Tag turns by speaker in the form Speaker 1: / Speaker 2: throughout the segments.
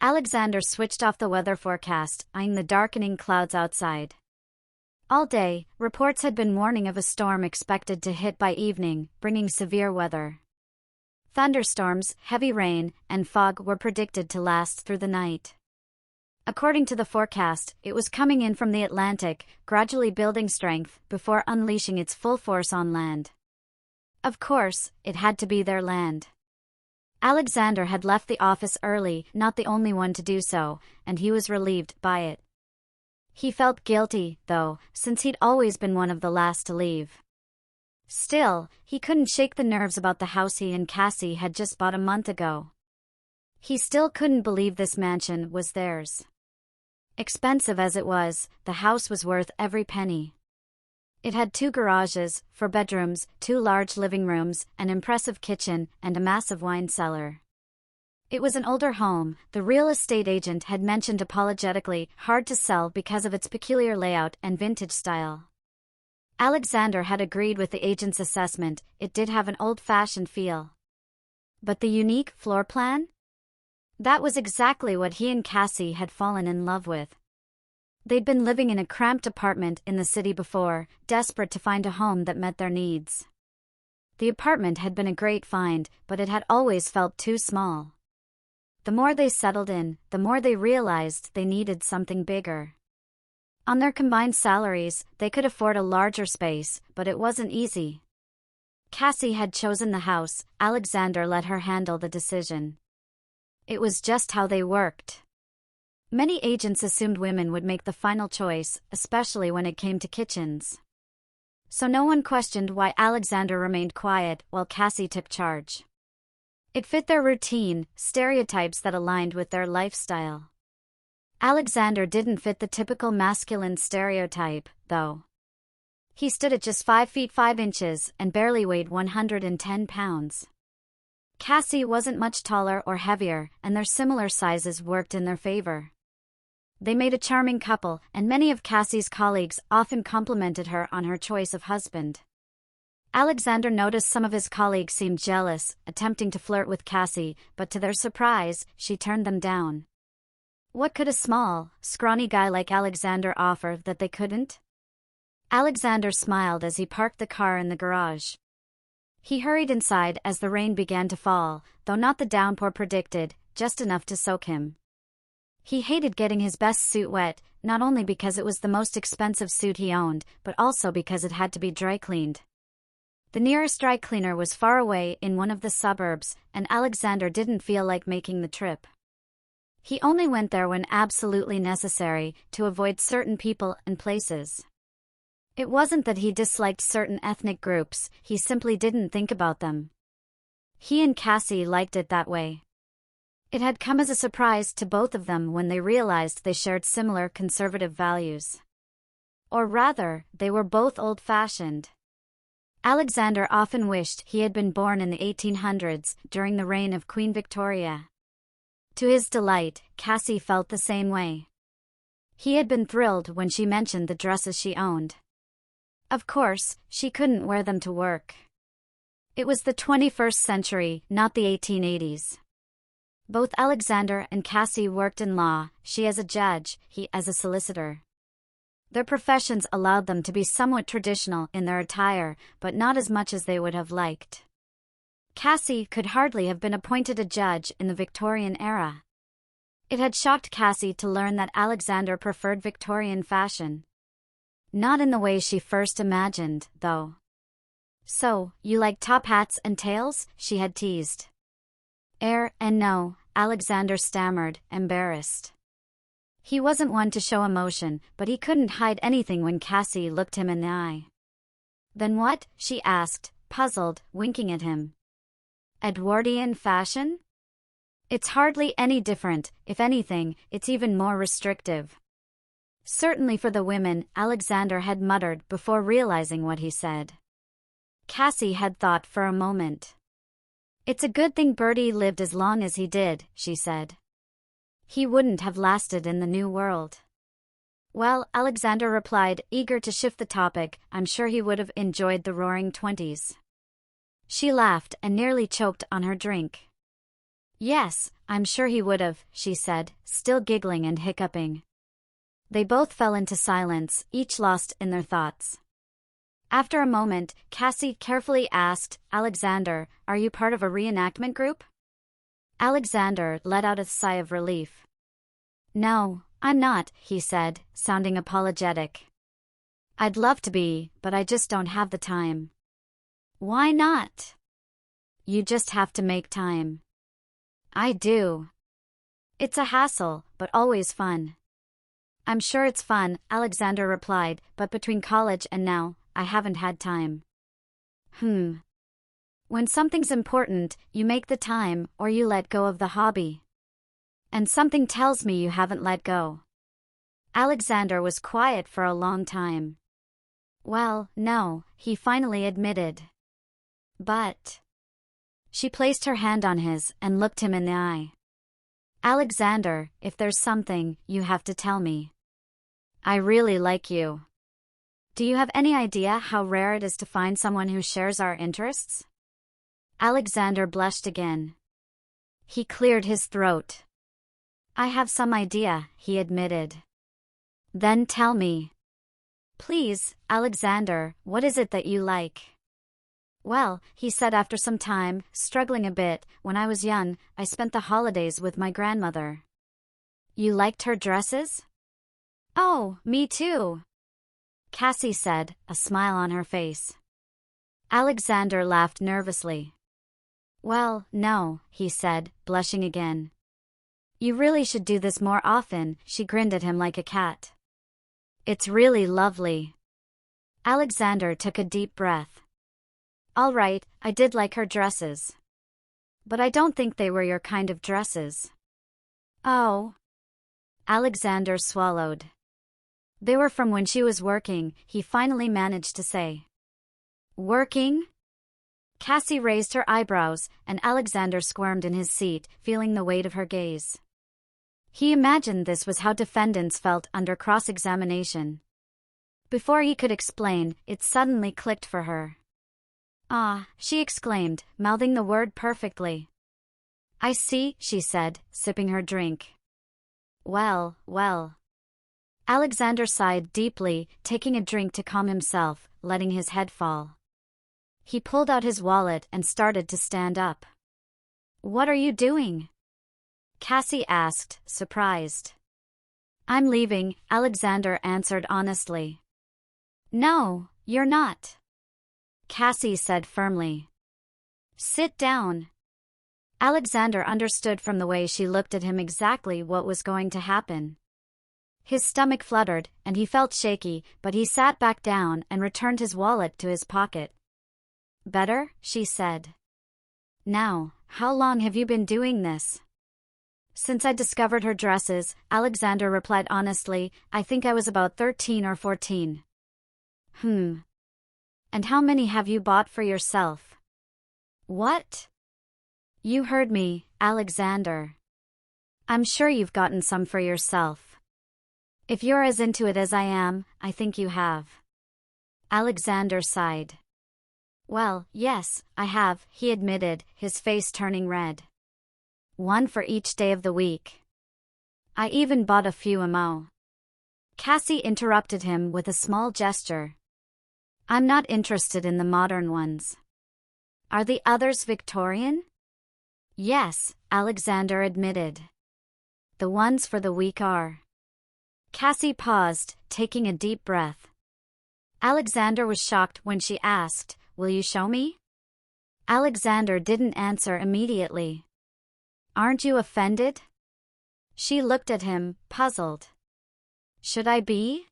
Speaker 1: Alexander switched off the weather forecast, eyeing the darkening clouds outside. All day, reports had been warning of a storm expected to hit by evening, bringing severe weather. Thunderstorms, heavy rain, and fog were predicted to last through the night. According to the forecast, it was coming in from the Atlantic, gradually building strength before unleashing its full force on land. Of course, it had to be their land. Alexander had left the office early, not the only one to do so, and he was relieved by it. He felt guilty, though, since he'd always been one of the last to leave. Still, he couldn't shake the nerves about the house he and Cassie had just bought a month ago. He still couldn't believe this mansion was theirs. Expensive as it was, the house was worth every penny. It had 2 garages, 4 bedrooms, 2 large living rooms, an impressive kitchen, and a massive wine cellar. It was an older home, the real estate agent had mentioned apologetically, hard to sell because of its peculiar layout and vintage style. Alexander had agreed with the agent's assessment, it did have an old-fashioned feel. But the unique floor plan? That was exactly what he and Cassie had fallen in love with. They'd been living in a cramped apartment in the city before, desperate to find a home that met their needs. The apartment had been a great find, but it had always felt too small. The more they settled in, the more they realized they needed something bigger. On their combined salaries, they could afford a larger space, but it wasn't easy. Cassie had chosen the house, Alexander let her handle the decision. It was just how they worked. Many agents assumed women would make the final choice, especially when it came to kitchens. So no one questioned why Alexander remained quiet while Cassie took charge. It fit their routine, stereotypes that aligned with their lifestyle. Alexander didn't fit the typical masculine stereotype, though. He stood at just 5 feet 5 inches and barely weighed 110 pounds. Cassie wasn't much taller or heavier, and their similar sizes worked in their favor. They made a charming couple, and many of Cassie's colleagues often complimented her on her choice of husband. Alexander noticed some of his colleagues seemed jealous, attempting to flirt with Cassie, but to their surprise, she turned them down. What could a small, scrawny guy like Alexander offer that they couldn't? Alexander smiled as he parked the car in the garage. He hurried inside as the rain began to fall, though not the downpour predicted, just enough to soak him. He hated getting his best suit wet, not only because it was the most expensive suit he owned, but also because it had to be dry cleaned. The nearest dry cleaner was far away in one of the suburbs, and Alexander didn't feel like making the trip. He only went there when absolutely necessary, to avoid certain people and places. It wasn't that he disliked certain ethnic groups, he simply didn't think about them. He and Cassie liked it that way. It had come as a surprise to both of them when they realized they shared similar conservative values. Or rather, they were both old-fashioned. Alexander often wished he had been born in the 1800s, during the reign of Queen Victoria. To his delight, Cassie felt the same way. He had been thrilled when she mentioned the dresses she owned. Of course, she couldn't wear them to work. It was the 21st century, not the 1880s. Both Alexander and Cassie worked in law, she as a judge, he as a solicitor. Their professions allowed them to be somewhat traditional in their attire, but not as much as they would have liked. Cassie could hardly have been appointed a judge in the Victorian era. It had shocked Cassie to learn that Alexander preferred Victorian fashion. Not in the way she first imagined, though. "So, you like top hats and tails?" she had teased. And no," Alexander stammered, embarrassed. He wasn't one to show emotion, but he couldn't hide anything when Cassie looked him in the eye. "Then what?" she asked, puzzled, winking at him. "Edwardian fashion? It's hardly any different, if anything, it's even more restrictive." "Certainly for the women," Alexander had muttered before realizing what he said. Cassie had thought for a moment. "It's a good thing Bertie lived as long as he did," she said. "He wouldn't have lasted in the New World." "Well," Alexander replied, eager to shift the topic, "I'm sure he would have enjoyed the Roaring Twenties." She laughed and nearly choked on her drink. Yes, I'm sure he would've, she said, still giggling and hiccuping. They both fell into silence, each lost in their thoughts. After a moment, Cassie carefully asked, Alexander, are you part of a reenactment group? Alexander let out a sigh of relief. No, I'm not, he said, sounding apologetic. I'd love to be, but I just don't have the time. Why not? You just have to make time. I do. It's a hassle, but always fun. I'm sure it's fun, Alexander replied, but between college and now, I haven't had time. When something's important, you make the time, or you let go of the hobby. And something tells me you haven't let go. Alexander was quiet for a long time. Well, no, he finally admitted. But... She placed her hand on his and looked him in the eye. Alexander, if there's something, you have to tell me. I really like you. Do you have any idea how rare it is to find someone who shares our interests? Alexander blushed again. He cleared his throat. I have some idea, he admitted. Then tell me. Please, Alexander, what is it that you like? Well, he said after some time, struggling a bit, when I was young, I spent the holidays with my grandmother. You liked her dresses? Oh, me too. Cassie said, a smile on her face. Alexander laughed nervously. Well, no, he said, blushing again. You really should do this more often, she grinned at him like a cat. It's really lovely. Alexander took a deep breath. All right, I did like her dresses. But I don't think they were your kind of dresses. Oh. Alexander swallowed. They were from when she was working, he finally managed to say. Working? Cassie raised her eyebrows, and Alexander squirmed in his seat, feeling the weight of her gaze. He imagined this was how defendants felt under cross-examination. Before he could explain, it suddenly clicked for her. Ah, she exclaimed, mouthing the word perfectly. I see, she said, sipping her drink. Well, well. Alexander sighed deeply, taking a drink to calm himself, letting his head fall. He pulled out his wallet and started to stand up. What are you doing? Cassie asked, surprised. I'm leaving, Alexander answered honestly. No, you're not. Cassie said firmly. Sit down. Alexander understood from the way she looked at him exactly what was going to happen. His stomach fluttered, and he felt shaky, but he sat back down and returned his wallet to his pocket. Better? She said. Now, how long have you been doing this? Since I discovered her dresses, Alexander replied honestly, I think I was about 13 or 14. And how many have you bought for yourself? What? You heard me, Alexander. I'm sure you've gotten some for yourself. If you're as into it as I am, I think you have. Alexander sighed. Well, yes, I have, he admitted, his face turning red. One for each day of the week. I even bought a few mo. Cassie interrupted him with a small gesture. I'm not interested in the modern ones. Are the others Victorian? Yes, Alexander admitted. The ones for the week are. Cassie paused, taking a deep breath. Alexander was shocked when she asked, Will you show me? Alexander didn't answer immediately. Aren't you offended? She looked at him, puzzled. Should I be?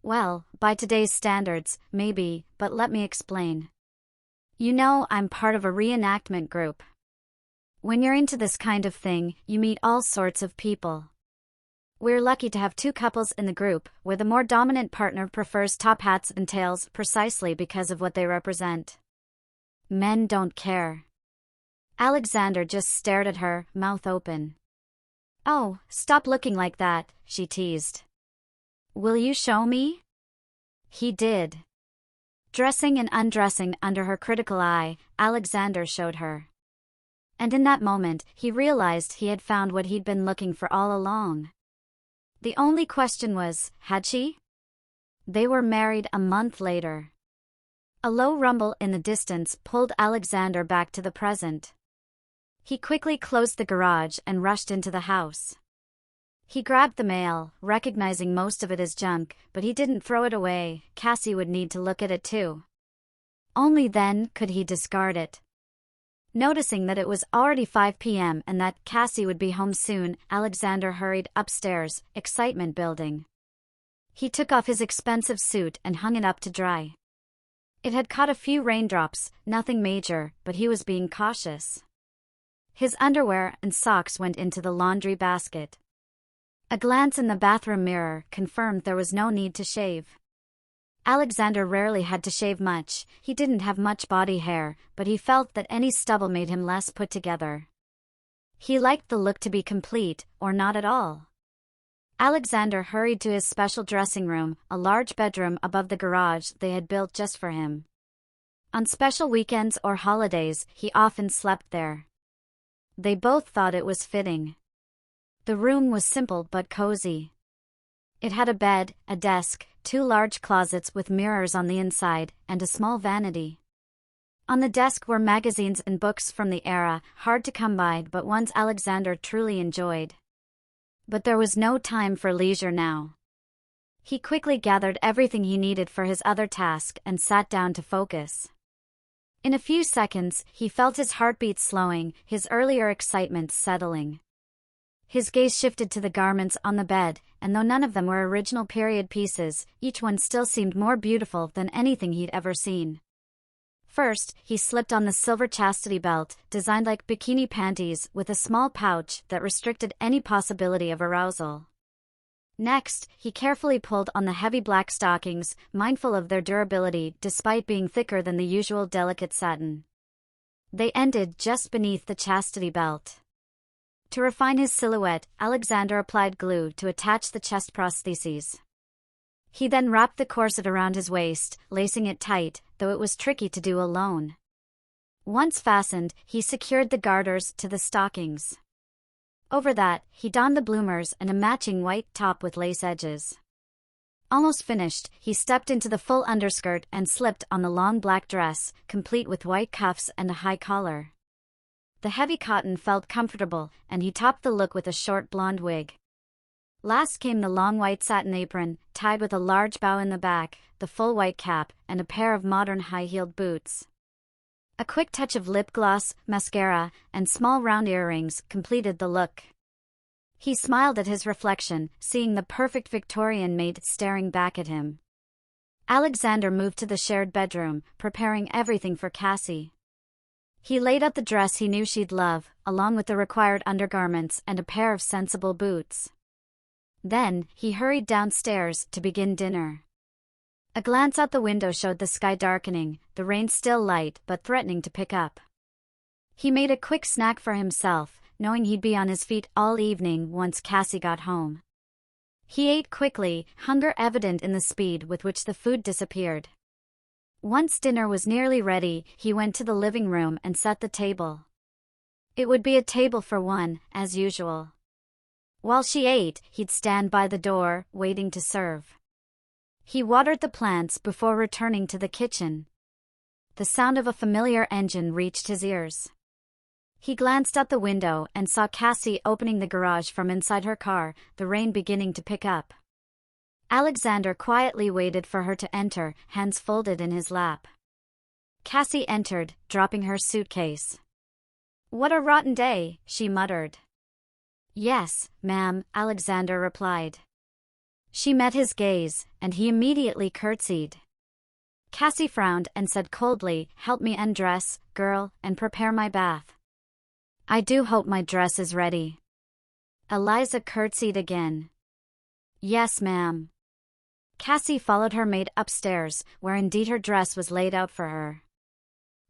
Speaker 1: Well, by today's standards, maybe, but let me explain. You know, I'm part of a reenactment group. When you're into this kind of thing, you meet all sorts of people. We're lucky to have two couples in the group, where the more dominant partner prefers top hats and tails precisely because of what they represent. Men don't care. Alexander just stared at her, mouth open. Oh, stop looking like that, she teased. Will you show me? He did. Dressing and undressing under her critical eye, Alexander showed her. And in that moment, he realized he had found what he'd been looking for all along. The only question was, had she? They were married a month later. A low rumble in the distance pulled Alexander back to the present. He quickly closed the garage and rushed into the house. He grabbed the mail, recognizing most of it as junk, but he didn't throw it away. Cassie would need to look at it too. Only then could he discard it. Noticing that it was already 5 p.m. and that Cassie would be home soon, Alexander hurried upstairs, excitement building. He took off his expensive suit and hung it up to dry. It had caught a few raindrops, nothing major, but he was being cautious. His underwear and socks went into the laundry basket. A glance in the bathroom mirror confirmed there was no need to shave. Alexander rarely had to shave much. He didn't have much body hair, but he felt that any stubble made him less put together. He liked the look to be complete, or not at all. Alexander hurried to his special dressing room, a large bedroom above the garage they had built just for him. On special weekends or holidays, he often slept there. They both thought it was fitting. The room was simple but cozy. It had a bed, a desk, 2 large closets with mirrors on the inside, and a small vanity. On the desk were magazines and books from the era, hard to come by but ones Alexander truly enjoyed. But there was no time for leisure now. He quickly gathered everything he needed for his other task and sat down to focus. In a few seconds, he felt his heartbeat slowing, his earlier excitement settling. His gaze shifted to the garments on the bed, and though none of them were original period pieces, each one still seemed more beautiful than anything he'd ever seen. First, he slipped on the silver chastity belt, designed like bikini panties, with a small pouch that restricted any possibility of arousal. Next, he carefully pulled on the heavy black stockings, mindful of their durability despite being thicker than the usual delicate satin. They ended just beneath the chastity belt. To refine his silhouette, Alexander applied glue to attach the chest prostheses. He then wrapped the corset around his waist, lacing it tight, though it was tricky to do alone. Once fastened, he secured the garters to the stockings. Over that, he donned the bloomers and a matching white top with lace edges. Almost finished, he stepped into the full underskirt and slipped on the long black dress, complete with white cuffs and a high collar. The heavy cotton felt comfortable, and he topped the look with a short blonde wig. Last came the long white satin apron, tied with a large bow in the back, the full white cap, and a pair of modern high-heeled boots. A quick touch of lip gloss, mascara, and small round earrings completed the look. He smiled at his reflection, seeing the perfect Victorian maid staring back at him. Alexander moved to the shared bedroom, preparing everything for Cassie. He laid out the dress he knew she'd love, along with the required undergarments and a pair of sensible boots. Then, he hurried downstairs to begin dinner. A glance out the window showed the sky darkening, the rain still light but threatening to pick up. He made a quick snack for himself, knowing he'd be on his feet all evening once Cassie got home. He ate quickly, hunger evident in the speed with which the food disappeared. Once dinner was nearly ready, he went to the living room and set the table. It would be a table for one, as usual. While she ate, he'd stand by the door, waiting to serve. He watered the plants before returning to the kitchen. The sound of a familiar engine reached his ears. He glanced out the window and saw Cassie opening the garage from inside her car, the rain beginning to pick up. Alexander quietly waited for her to enter, hands folded in his lap. Cassie entered, dropping her suitcase. "What a rotten day," she muttered. "Yes, ma'am," Alexander replied. She met his gaze, and he immediately curtsied. Cassie frowned and said coldly, "Help me undress, girl, and prepare my bath." "I do hope my dress is ready." Eliza curtsied again. "Yes, ma'am." Cassie followed her maid upstairs, where indeed her dress was laid out for her.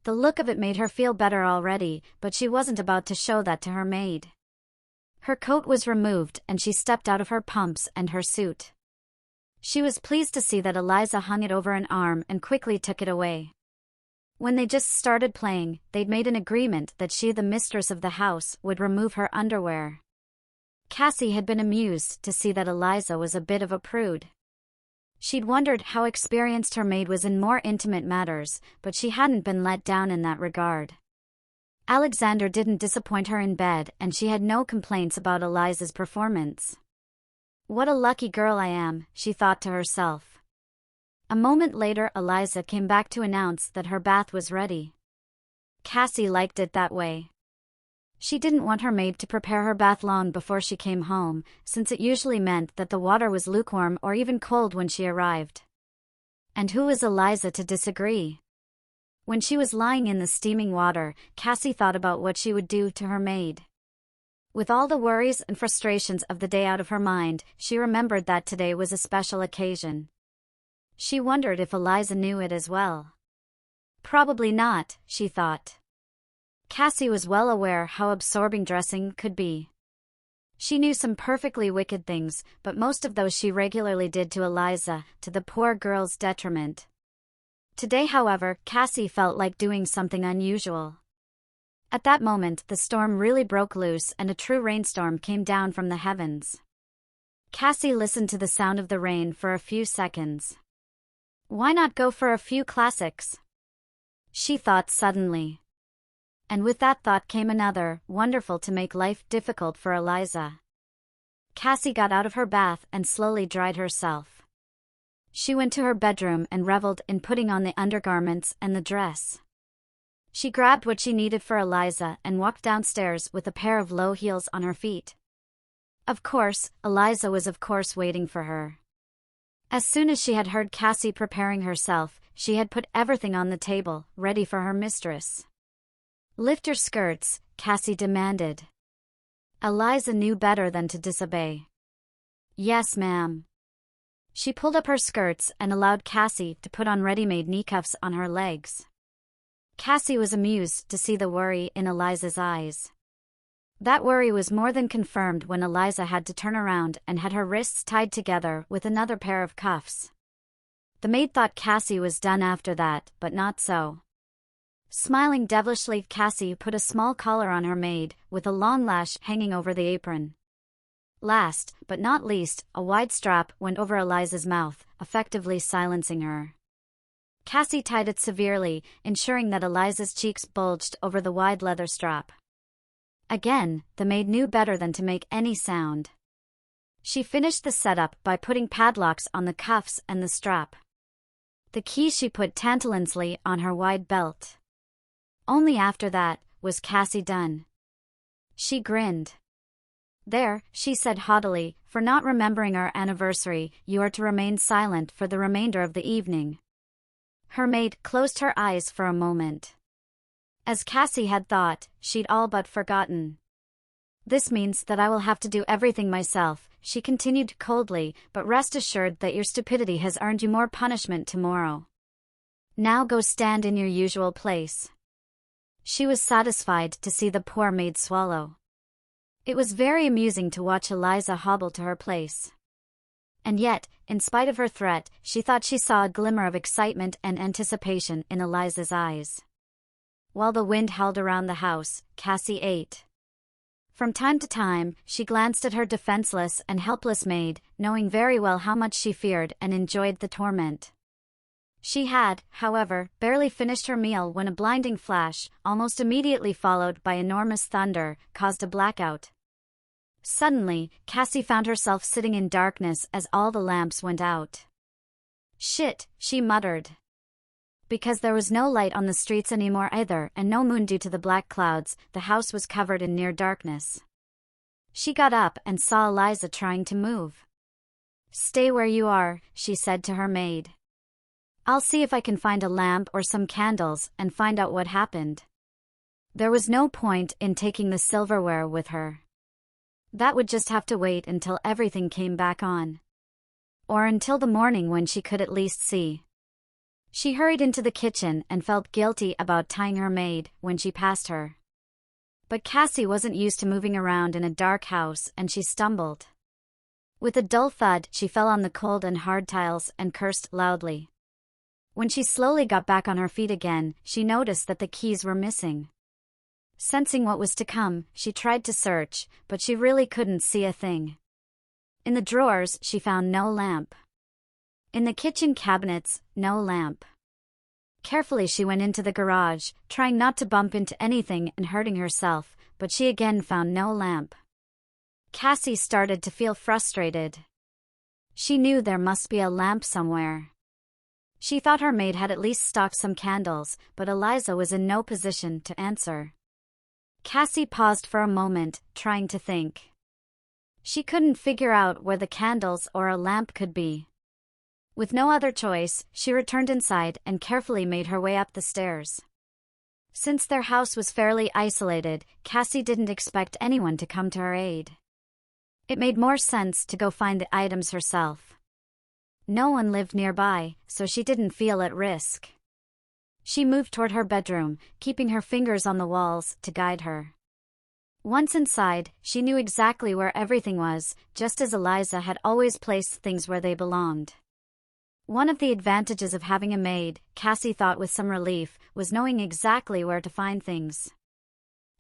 Speaker 1: The look of it made her feel better already, but she wasn't about to show that to her maid. Her coat was removed and she stepped out of her pumps and her suit. She was pleased to see that Eliza hung it over an arm and quickly took it away. When they just started playing, they'd made an agreement that she, the mistress of the house, would remove her underwear. Cassie had been amused to see that Eliza was a bit of a prude. She'd wondered how experienced her maid was in more intimate matters, but she hadn't been let down in that regard. Alexander didn't disappoint her in bed, and she had no complaints about Eliza's performance. What a lucky girl I am, she thought to herself. A moment later, Eliza came back to announce that her bath was ready. Cassie liked it that way. She didn't want her maid to prepare her bath long before she came home, since it usually meant that the water was lukewarm or even cold when she arrived. And who was Eliza to disagree? When she was lying in the steaming water, Cassie thought about what she would do to her maid. With all the worries and frustrations of the day out of her mind, she remembered that today was a special occasion. She wondered if Eliza knew it as well. Probably not, she thought. Cassie was well aware how absorbing dressing could be. She knew some perfectly wicked things, but most of those she regularly did to Eliza, to the poor girl's detriment. Today, however, Cassie felt like doing something unusual. At that moment, the storm really broke loose and a true rainstorm came down from the heavens. Cassie listened to the sound of the rain for a few seconds. Why not go for a few classics? She thought suddenly. And with that thought came another, wonderful to make life difficult for Eliza. Cassie got out of her bath and slowly dried herself. She went to her bedroom and reveled in putting on the undergarments and the dress. She grabbed what she needed for Eliza and walked downstairs with a pair of low heels on her feet. Of course, Eliza was waiting for her. As soon as she had heard Cassie preparing herself, she had put everything on the table, ready for her mistress. "Lift your skirts," Cassie demanded. Eliza knew better than to disobey. "Yes, ma'am." She pulled up her skirts and allowed Cassie to put on ready-made knee cuffs on her legs. Cassie was amused to see the worry in Eliza's eyes. That worry was more than confirmed when Eliza had to turn around and had her wrists tied together with another pair of cuffs. The maid thought Cassie was done after that, but not so. Smiling devilishly, Cassie put a small collar on her maid, with a long lash hanging over the apron. Last, but not least, a wide strap went over Eliza's mouth, effectively silencing her. Cassie tied it severely, ensuring that Eliza's cheeks bulged over the wide leather strap. Again, the maid knew better than to make any sound. She finished the setup by putting padlocks on the cuffs and the strap. The key she put tantalently on her wide belt. Only after that was Cassie done. She grinned. "There," she said haughtily, "for not remembering our anniversary, you are to remain silent for the remainder of the evening." Her maid closed her eyes for a moment. As Cassie had thought, she'd all but forgotten. "This means that I will have to do everything myself," she continued coldly, "but rest assured that your stupidity has earned you more punishment tomorrow. Now go stand in your usual place." She was satisfied to see the poor maid swallow. It was very amusing to watch Eliza hobble to her place. And yet, in spite of her threat, she thought she saw a glimmer of excitement and anticipation in Eliza's eyes. While the wind howled around the house, Cassie ate. From time to time, she glanced at her defenseless and helpless maid, knowing very well how much she feared and enjoyed the torment. She had, however, barely finished her meal when a blinding flash, almost immediately followed by enormous thunder, caused a blackout. Suddenly, Cassie found herself sitting in darkness as all the lamps went out. "Shit," she muttered. Because there was no light on the streets anymore either, and no moon due to the black clouds, the house was covered in near darkness. She got up and saw Eliza trying to move. "Stay where you are," she said to her maid. "I'll see if I can find a lamp or some candles and find out what happened." There was no point in taking the silverware with her. That would just have to wait until everything came back on. Or until the morning when she could at least see. She hurried into the kitchen and felt guilty about tying her maid when she passed her. But Cassie wasn't used to moving around in a dark house and she stumbled. With a dull thud, she fell on the cold and hard tiles and cursed loudly. When she slowly got back on her feet again, she noticed that the keys were missing. Sensing what was to come, she tried to search, but she really couldn't see a thing. In the drawers, she found no lamp. In the kitchen cabinets, no lamp. Carefully she went into the garage, trying not to bump into anything and hurting herself, but she again found no lamp. Cassie started to feel frustrated. She knew there must be a lamp somewhere. She thought her maid had at least stocked some candles, but Eliza was in no position to answer. Cassie paused for a moment, trying to think. She couldn't figure out where the candles or a lamp could be. With no other choice, she returned inside and carefully made her way up the stairs. Since their house was fairly isolated, Cassie didn't expect anyone to come to her aid. It made more sense to go find the items herself. No one lived nearby, so she didn't feel at risk. She moved toward her bedroom, keeping her fingers on the walls to guide her. Once inside, she knew exactly where everything was, just as Eliza had always placed things where they belonged. One of the advantages of having a maid, Cassie thought with some relief, was knowing exactly where to find things.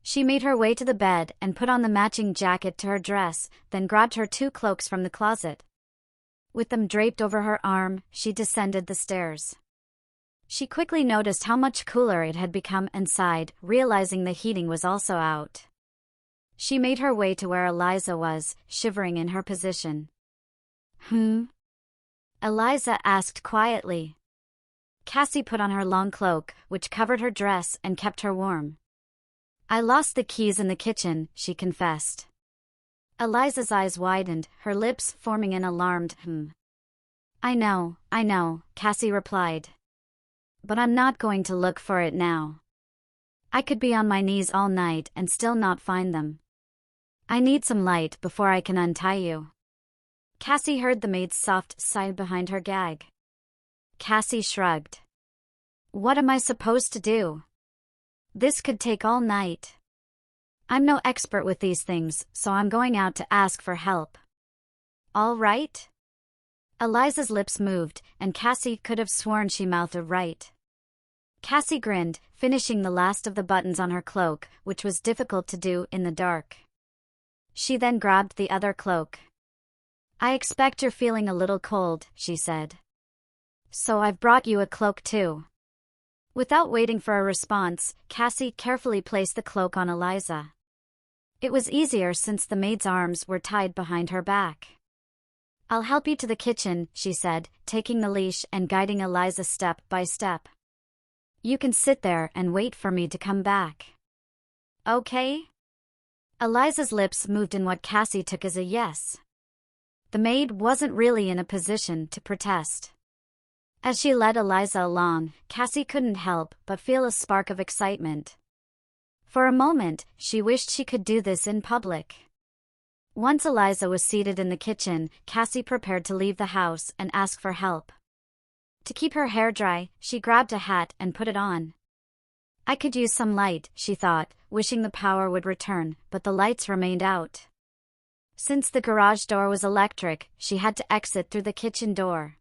Speaker 1: She made her way to the bed and put on the matching jacket to her dress, then grabbed her 2 cloaks from the closet. With them draped over her arm, she descended the stairs. She quickly noticed how much cooler it had become and sighed, realizing the heating was also out. She made her way to where Eliza was, shivering in her position. Eliza asked quietly. Cassie put on her long cloak, which covered her dress and kept her warm. I lost the keys in the kitchen, she confessed. Eliza's eyes widened, her lips forming an alarmed I know, Cassie replied. But I'm not going to look for it now. I could be on my knees all night and still not find them. I need some light before I can untie you. Cassie heard the maid's soft sigh behind her gag. Cassie shrugged. What am I supposed to do? This could take all night. I'm no expert with these things, so I'm going out to ask for help. All right? Eliza's lips moved, and Cassie could have sworn she mouthed right. Cassie grinned, finishing the last of the buttons on her cloak, which was difficult to do in the dark. She then grabbed the other cloak. I expect you're feeling a little cold, she said. So I've brought you a cloak too. Without waiting for a response, Cassie carefully placed the cloak on Eliza. It was easier since the maid's arms were tied behind her back. I'll help you to the kitchen, she said, taking the leash and guiding Eliza step by step. You can sit there and wait for me to come back. Okay? Eliza's lips moved in what Cassie took as a yes. The maid wasn't really in a position to protest. As she led Eliza along, Cassie couldn't help but feel a spark of excitement. For a moment, she wished she could do this in public. Once Eliza was seated in the kitchen, Cassie prepared to leave the house and ask for help. To keep her hair dry, she grabbed a hat and put it on. I could use some light, she thought, wishing the power would return, but the lights remained out. Since the garage door was electric, she had to exit through the kitchen door.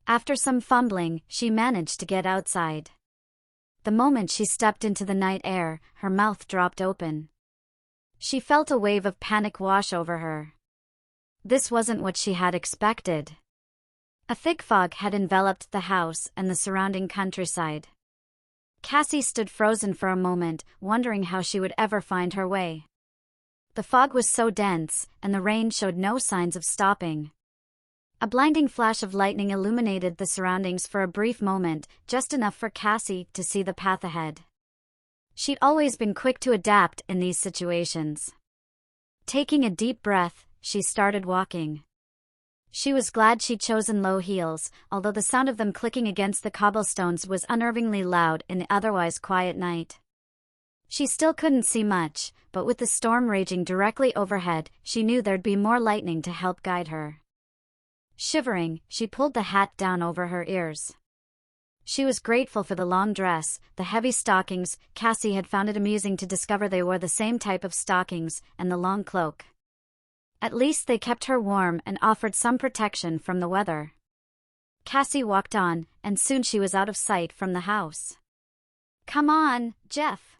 Speaker 1: After some fumbling, she managed to get outside. The moment she stepped into the night air, her mouth dropped open. She felt a wave of panic wash over her. This wasn't what she had expected. A thick fog had enveloped the house and the surrounding countryside. Cassie stood frozen for a moment, wondering how she would ever find her way. The fog was so dense, and the rain showed no signs of stopping. A blinding flash of lightning illuminated the surroundings for a brief moment, just enough for Cassie to see the path ahead. She'd always been quick to adapt in these situations. Taking a deep breath, she started walking. She was glad she'd chosen low heels, although the sound of them clicking against the cobblestones was unnervingly loud in the otherwise quiet night. She still couldn't see much, but with the storm raging directly overhead, she knew there'd be more lightning to help guide her. Shivering, she pulled the hat down over her ears. She was grateful for the long dress, the heavy stockings. Cassie had found it amusing to discover they wore the same type of stockings, and the long cloak. At least they kept her warm and offered some protection from the weather. Cassie walked on, and soon she was out of sight from the house. "Come on, Jeff."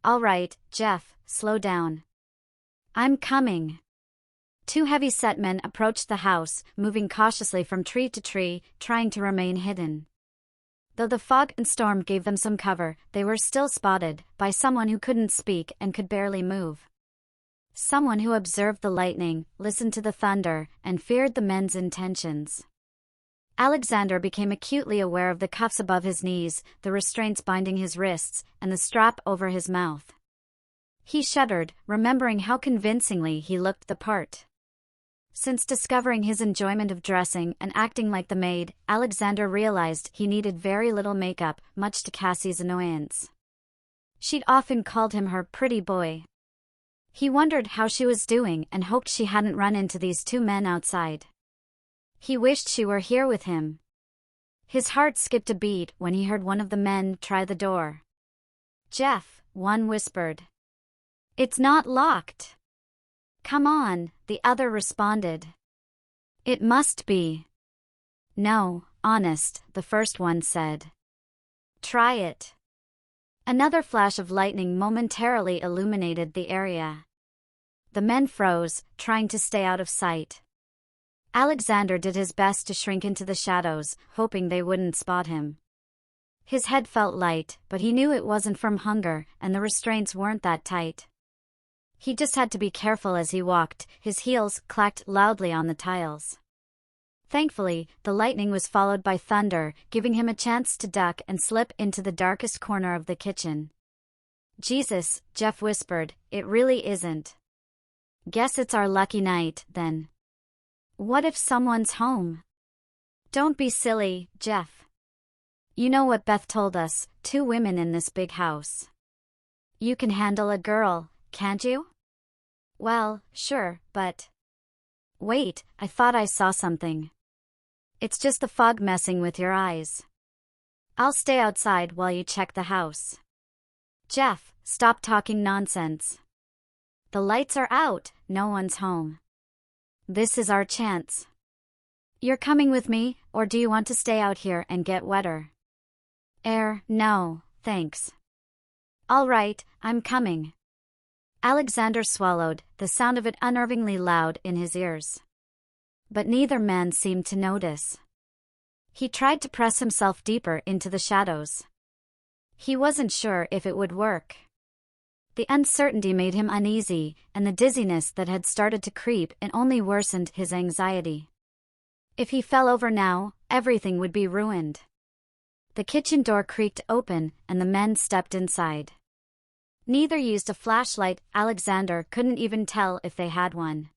Speaker 1: "All right, Jeff, slow down." "I'm coming." Two heavy-set men approached the house, moving cautiously from tree to tree, trying to remain hidden. Though the fog and storm gave them some cover, they were still spotted by someone who couldn't speak and could barely move. Someone who observed the lightning, listened to the thunder, and feared the men's intentions. Alexander became acutely aware of the cuffs above his knees, the restraints binding his wrists, and the strap over his mouth. He shuddered, remembering how convincingly he looked the part. Since discovering his enjoyment of dressing and acting like the maid, Alexander realized he needed very little makeup, much to Cassie's annoyance. She'd often called him her pretty boy. He wondered how she was doing and hoped she hadn't run into these two men outside. He wished she were here with him. His heart skipped a beat when he heard one of the men try the door. "Jeff," one whispered. "It's not locked." "Come on," the other responded. "It must be." "No, honest," the first one said. "Try it." Another flash of lightning momentarily illuminated the area. The men froze, trying to stay out of sight. Alexander did his best to shrink into the shadows, hoping they wouldn't spot him. His head felt light, but he knew it wasn't from hunger, and the restraints weren't that tight. He just had to be careful as he walked. His heels clacked loudly on the tiles. Thankfully, the lightning was followed by thunder, giving him a chance to duck and slip into the darkest corner of the kitchen. "Jesus," Jeff whispered, "it really isn't." "Guess it's our lucky night, then." "What if someone's home?" "Don't be silly, Jeff. You know what Beth told us, 2 women in this big house. You can handle a girl, can't you?" "Well, sure, but..." "Wait, I thought I saw something." "It's just the fog messing with your eyes. I'll stay outside while you check the house." "Jeff, stop talking nonsense. The lights are out, no one's home. This is our chance. You're coming with me, or do you want to stay out here and get wetter?" No, thanks." "All right, I'm coming." Alexander swallowed, the sound of it unnervingly loud in his ears. But neither man seemed to notice. He tried to press himself deeper into the shadows. He wasn't sure if it would work. The uncertainty made him uneasy, and the dizziness that had started to creep in only worsened his anxiety. If he fell over now, everything would be ruined. The kitchen door creaked open, and the men stepped inside. Neither used a flashlight. Alexander couldn't even tell if they had one.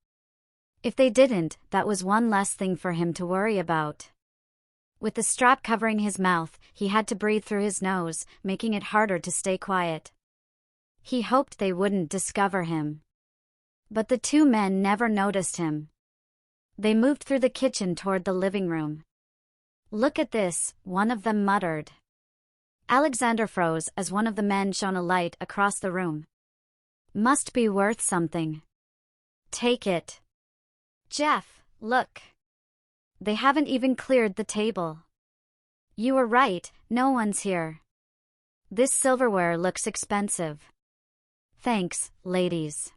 Speaker 1: If they didn't, that was one less thing for him to worry about. With the strap covering his mouth, he had to breathe through his nose, making it harder to stay quiet. He hoped they wouldn't discover him. But the 2 men never noticed him. They moved through the kitchen toward the living room. "Look at this," one of them muttered. Alexander froze as one of the men shone a light across the room. "Must be worth something." "Take it." "Jeff, look. They haven't even cleared the table." "You were right, no one's here. This silverware looks expensive." "Thanks, ladies."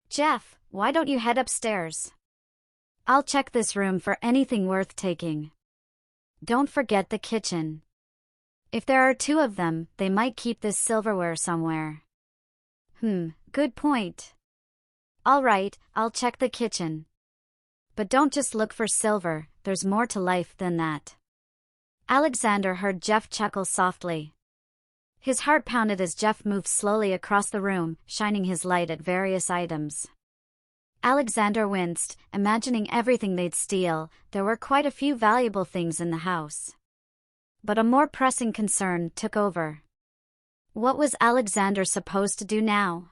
Speaker 1: "Jeff, why don't you head upstairs? I'll check this room for anything worth taking. Don't forget the kitchen. If there are 2 of them, they might keep this silverware somewhere." Good point." "All right, I'll check the kitchen. But don't just look for silver, there's more to life than that." Alexander heard Jeff chuckle softly. His heart pounded as Jeff moved slowly across the room, shining his light at various items. Alexander winced, imagining everything they'd steal. There were quite a few valuable things in the house. But a more pressing concern took over. What was Alexander supposed to do now?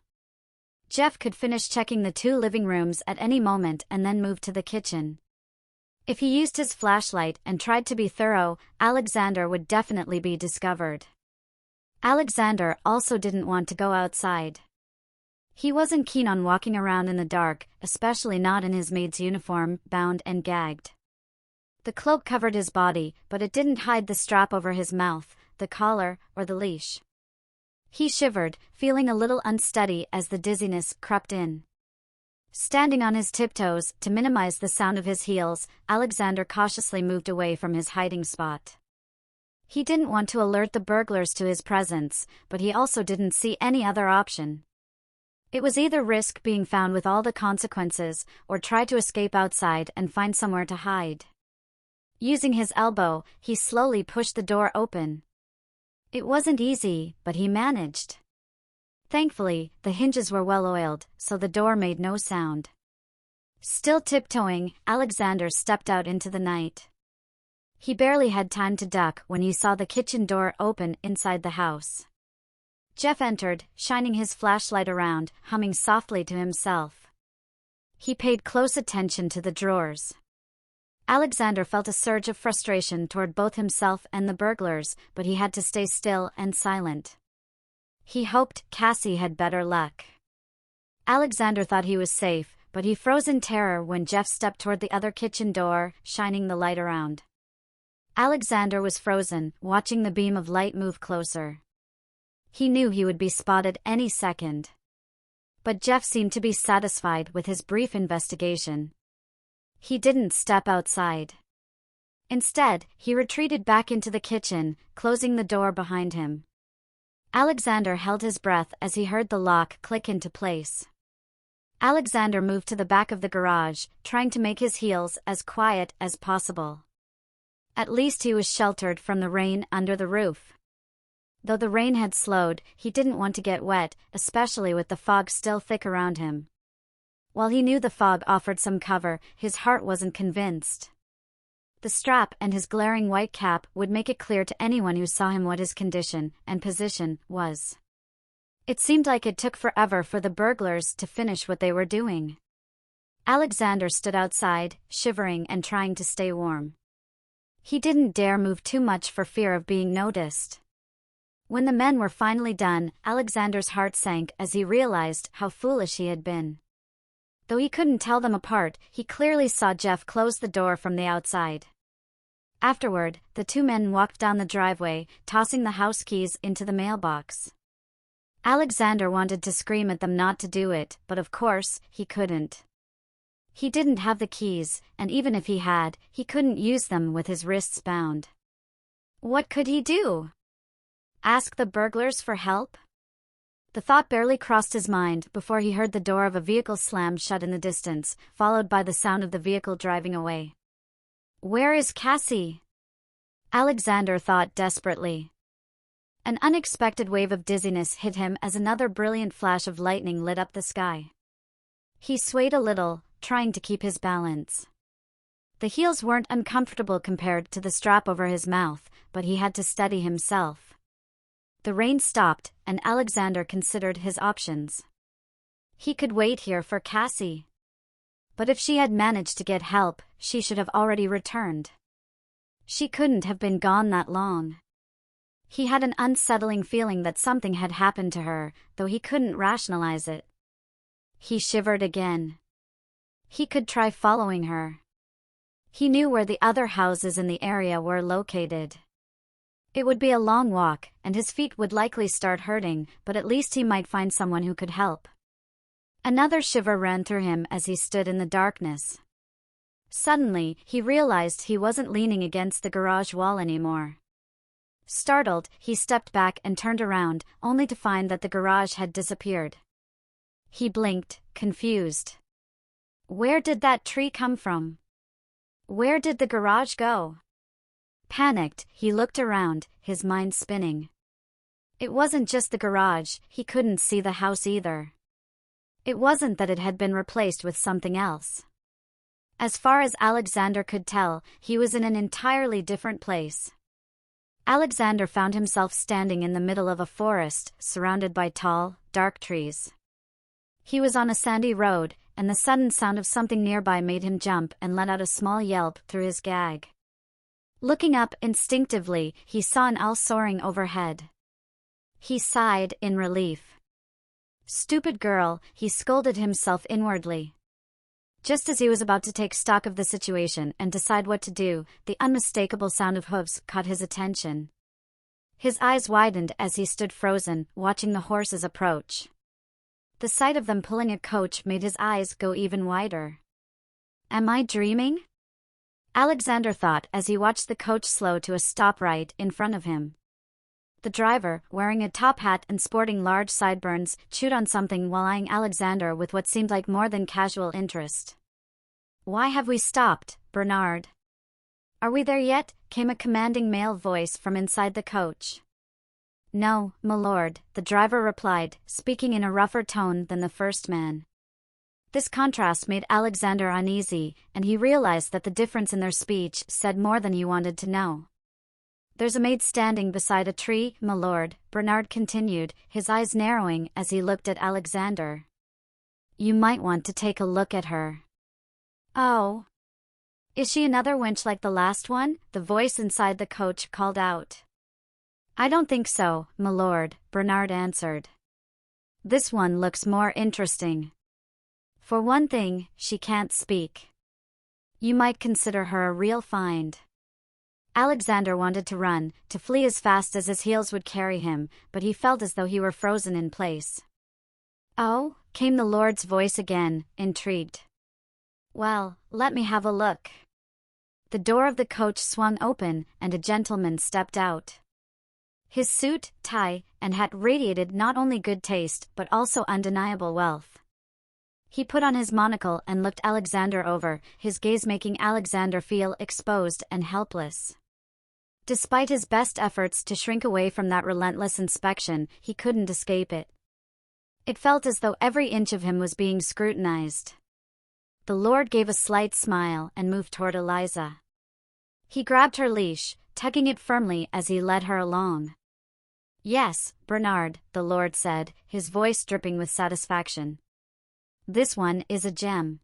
Speaker 1: Jeff could finish checking the 2 living rooms at any moment and then move to the kitchen. If he used his flashlight and tried to be thorough, Alexander would definitely be discovered. Alexander also didn't want to go outside. He wasn't keen on walking around in the dark, especially not in his maid's uniform, bound and gagged. The cloak covered his body, but it didn't hide the strap over his mouth, the collar, or the leash. He shivered, feeling a little unsteady as the dizziness crept in. Standing on his tiptoes to minimize the sound of his heels, Alexander cautiously moved away from his hiding spot. He didn't want to alert the burglars to his presence, but he also didn't see any other option. It was either risk being found with all the consequences, or try to escape outside and find somewhere to hide. Using his elbow, he slowly pushed the door open. It wasn't easy, but he managed. Thankfully, the hinges were well oiled, so the door made no sound. Still tiptoeing, Alexander stepped out into the night. He barely had time to duck when he saw the kitchen door open inside the house. Jeff entered, shining his flashlight around, humming softly to himself. He paid close attention to the drawers. Alexander felt a surge of frustration toward both himself and the burglars, but he had to stay still and silent. He hoped Cassie had better luck. Alexander thought he was safe, but he froze in terror when Jeff stepped toward the other kitchen door, shining the light around. Alexander was frozen, watching the beam of light move closer. He knew he would be spotted any second. But Jeff seemed to be satisfied with his brief investigation. He didn't step outside. Instead, he retreated back into the kitchen, closing the door behind him. Alexander held his breath as he heard the lock click into place. Alexander moved to the back of the garage, trying to make his heels as quiet as possible. At least he was sheltered from the rain under the roof. Though the rain had slowed, he didn't want to get wet, especially with the fog still thick around him. While he knew the fog offered some cover, his heart wasn't convinced. The strap and his glaring white cap would make it clear to anyone who saw him what his condition and position was. It seemed like it took forever for the burglars to finish what they were doing. Alexander stood outside, shivering and trying to stay warm. He didn't dare move too much for fear of being noticed. When the men were finally done, Alexander's heart sank as he realized how foolish he had been. Though he couldn't tell them apart, he clearly saw Jeff close the door from the outside. Afterward, the two men walked down the driveway, tossing the house keys into the mailbox. Alexander wanted to scream at them not to do it, but of course, he couldn't. He didn't have the keys, and even if he had, he couldn't use them with his wrists bound. What could he do? Ask the burglars for help? The thought barely crossed his mind before he heard the door of a vehicle slam shut in the distance, followed by the sound of the vehicle driving away. Where is Cassie? Alexander thought desperately. An unexpected wave of dizziness hit him as another brilliant flash of lightning lit up the sky. He swayed a little, trying to keep his balance. The heels weren't uncomfortable compared to the strap over his mouth, but he had to steady himself. The rain stopped, and Alexander considered his options. He could wait here for Cassie. But if she had managed to get help, she should have already returned. She couldn't have been gone that long. He had an unsettling feeling that something had happened to her, though he couldn't rationalize it. He shivered again. He could try following her. He knew where the other houses in the area were located. It would be a long walk, and his feet would likely start hurting, but at least he might find someone who could help. Another shiver ran through him as he stood in the darkness. Suddenly, he realized he wasn't leaning against the garage wall anymore. Startled, he stepped back and turned around, only to find that the garage had disappeared. He blinked, confused. Where did that tree come from? Where did the garage go? Panicked, he looked around, his mind spinning. It wasn't just the garage, he couldn't see the house either. It wasn't that it had been replaced with something else. As far as Alexander could tell, he was in an entirely different place. Alexander found himself standing in the middle of a forest, surrounded by tall, dark trees. He was on a sandy road, and the sudden sound of something nearby made him jump and let out a small yelp through his gag. Looking up instinctively, he saw an owl soaring overhead. He sighed in relief. Stupid girl, he scolded himself inwardly. Just as he was about to take stock of the situation and decide what to do, the unmistakable sound of hooves caught his attention. His eyes widened as he stood frozen, watching the horses approach. The sight of them pulling a coach made his eyes go even wider. Am I dreaming? Alexander thought as he watched the coach slow to a stop right in front of him. The driver, wearing a top hat and sporting large sideburns, chewed on something while eyeing Alexander with what seemed like more than casual interest. Why have we stopped, Bernard? Are we there yet? Came a commanding male voice from inside the coach. No, my lord, the driver replied, speaking in a rougher tone than the first man. This contrast made Alexander uneasy, and he realized that the difference in their speech said more than he wanted to know. There's a maid standing beside a tree, my lord, Bernard continued, his eyes narrowing as he looked at Alexander. You might want to take a look at her. Oh. Is she another wench like the last one? The voice inside the coach called out. I don't think so, my lord, Bernard answered. This one looks more interesting. For one thing, she can't speak. You might consider her a real find. Alexander wanted to run, to flee as fast as his heels would carry him, but he felt as though he were frozen in place. Oh, came the Lord's voice again, intrigued. Well, let me have a look. The door of the coach swung open, and a gentleman stepped out. His suit, tie, and hat radiated not only good taste but also undeniable wealth. He put on his monocle and looked Alexander over, his gaze making Alexander feel exposed and helpless. Despite his best efforts to shrink away from that relentless inspection, he couldn't escape it. It felt as though every inch of him was being scrutinized. The Lord gave a slight smile and moved toward Eliza. He grabbed her leash, tugging it firmly as he led her along. Yes, Bernard, the Lord said, his voice dripping with satisfaction. This one is a gem.